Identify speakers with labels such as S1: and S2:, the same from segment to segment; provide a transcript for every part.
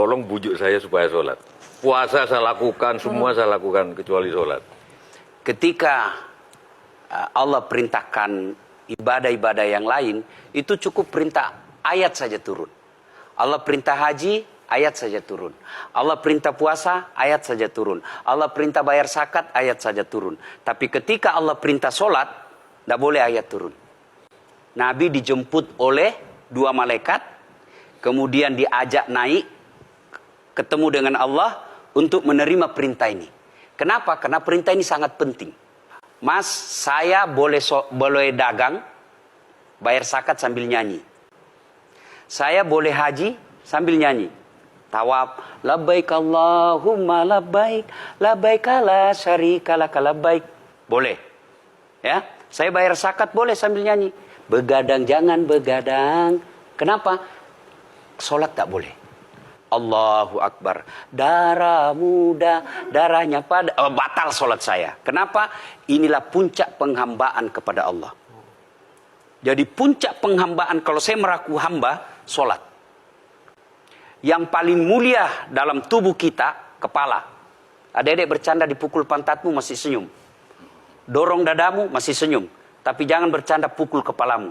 S1: tolong bujuk saya supaya sholat. Puasa saya lakukan, semua saya lakukan kecuali sholat.
S2: Ketika Allah perintahkan ibadah-ibadah yang lain, itu cukup perintah ayat saja turun. Allah perintah haji, ayat saja turun. Allah perintah puasa, ayat saja turun. Allah perintah bayar zakat, ayat saja turun. Tapi ketika Allah perintah sholat, tidak boleh ayat turun. Nabi dijemput oleh 2 malaikat, kemudian diajak naik, ketemu dengan Allah untuk menerima perintah ini. Kenapa? Karena perintah ini sangat penting. Mas, saya boleh dagang, bayar zakat sambil nyanyi. Saya boleh haji sambil nyanyi. Tawaf, labbaik Allahumma labbaik, labbaik la syarika laka labbaik. Boleh. Ya, saya bayar zakat boleh sambil nyanyi. Begadang jangan begadang. Kenapa? Sholat tak boleh. Allahu Akbar. Darah muda, darahnya pada batal sholat saya. Kenapa? Inilah puncak penghambaan kepada Allah. Jadi puncak penghambaan kalau saya meraku hamba, sholat. Yang paling mulia dalam tubuh kita, kepala. Adik-adik bercanda dipukul pantatmu masih senyum. Dorong dadamu masih senyum. Tapi jangan bercanda pukul kepalamu.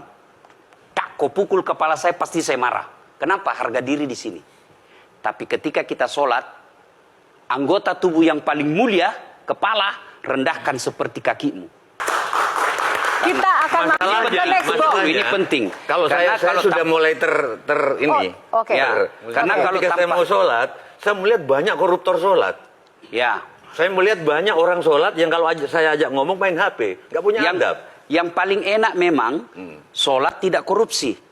S2: Tak, kau pukul kepala saya pasti saya marah. Kenapa? Harga diri di sini. Tapi ketika kita sholat, anggota tubuh yang paling mulia, kepala, rendahkan seperti kakimu.
S3: Kita akan masuk ke next block.
S2: Ini penting.
S1: Kalau saya sudah mulai ini.
S3: Oke.
S2: Ya, karena kalau
S1: ketika saya mau sholat, saya melihat banyak koruptor sholat.
S2: Ya.
S1: Saya melihat banyak orang sholat yang kalau saya ajak ngomong main HP, nggak punya adab.
S2: Yang paling enak memang sholat tidak korupsi.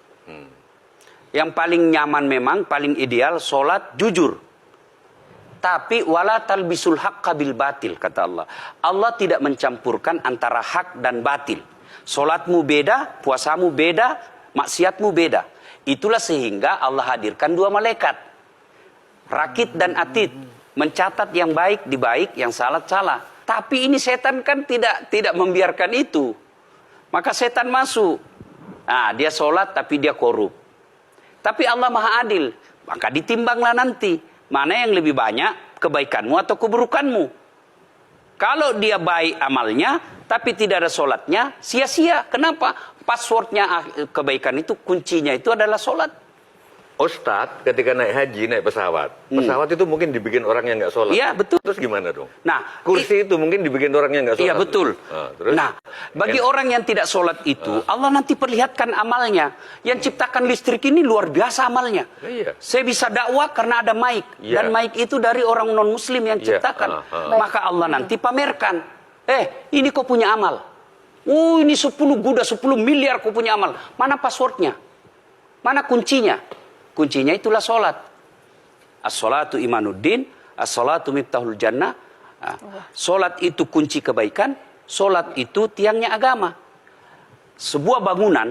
S2: Yang paling nyaman memang, paling ideal sholat jujur. Tapi wala talbisul haqqa bil batil, kata Allah. Allah tidak mencampurkan antara hak dan batil. Sholatmu beda, puasamu beda, maksiatmu beda. Itulah sehingga Allah hadirkan 2 malaikat. Rakit dan atid. Mencatat yang baik di baik, yang salah salah. Tapi ini setan kan tidak membiarkan itu. Maka setan masuk. Nah, dia sholat tapi dia korup. Tapi Allah Maha Adil. Maka ditimbanglah nanti. Mana yang lebih banyak, kebaikanmu atau keburukanmu. Kalau dia baik amalnya, tapi tidak ada sholatnya, sia-sia. Kenapa? Passwordnya kebaikan itu, kuncinya itu adalah sholat.
S1: Ustadz, ketika naik haji, naik pesawat. Pesawat itu mungkin dibikin orang yang nggak sholat.
S2: Iya, betul.
S1: Terus gimana dong?
S2: Nah,
S1: kursi itu mungkin dibikin orang yang nggak sholat.
S2: Iya, betul.
S1: Terus?
S2: Nah, bagi orang yang tidak sholat itu, Allah nanti perlihatkan amalnya. Yang ciptakan listrik ini luar biasa amalnya.
S1: Iya.
S2: Saya bisa dakwah karena ada mic.
S1: Iya.
S2: Dan mic itu dari orang non-muslim yang ciptakan. Maka Allah nanti pamerkan. Ini kau punya amal. Ini 10 guda, 10 miliar kau punya amal. Mana passwordnya? Mana kuncinya? Kuncinya itulah sholat. As-sholatu imanuddin, as-sholatu miftahul jannah. Sholat itu kunci kebaikan, sholat itu tiangnya agama. Sebuah bangunan,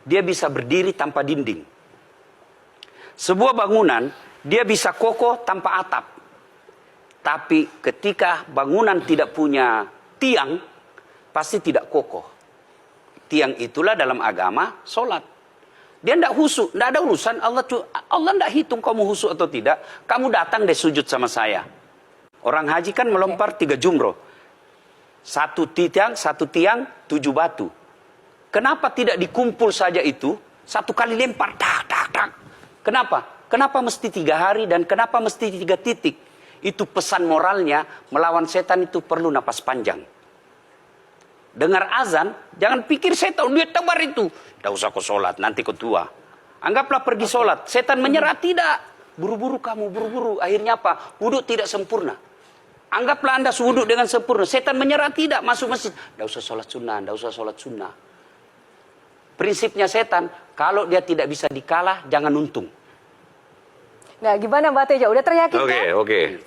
S2: dia bisa berdiri tanpa dinding. Sebuah bangunan, dia bisa kokoh tanpa atap. Tapi ketika bangunan tidak punya tiang, pasti tidak kokoh. Tiang itulah dalam agama, sholat. Dia tidak husuk, tidak ada urusan. Allah tidak hitung kamu husuk atau tidak. Kamu datang deh sujud sama saya. Orang haji kan melempar 3 jumroh. 1 tiang, 7 batu. Kenapa tidak dikumpul saja itu? 1 kali lempar, tak, tak, tak. Kenapa? Kenapa mesti 3 hari dan kenapa mesti 3 titik? Itu pesan moralnya, melawan setan itu perlu napas panjang. Dengar azan, jangan pikir setan, dia tebar itu. Tidak usah kau sholat, nanti kau tua. Anggaplah pergi sholat. Setan menyerah, tidak. Buru-buru kamu, buru-buru. Akhirnya apa? Wudhu tidak sempurna. Anggaplah Anda wudhu dengan sempurna. Setan menyerah, tidak. Masuk masjid. Tidak usah sholat sunnah, tidak usah sholat sunnah. Prinsipnya setan, kalau dia tidak bisa dikalah, jangan untung.
S3: Nah, gimana Mbak Teja? Udah teryakinkan?
S1: Oke.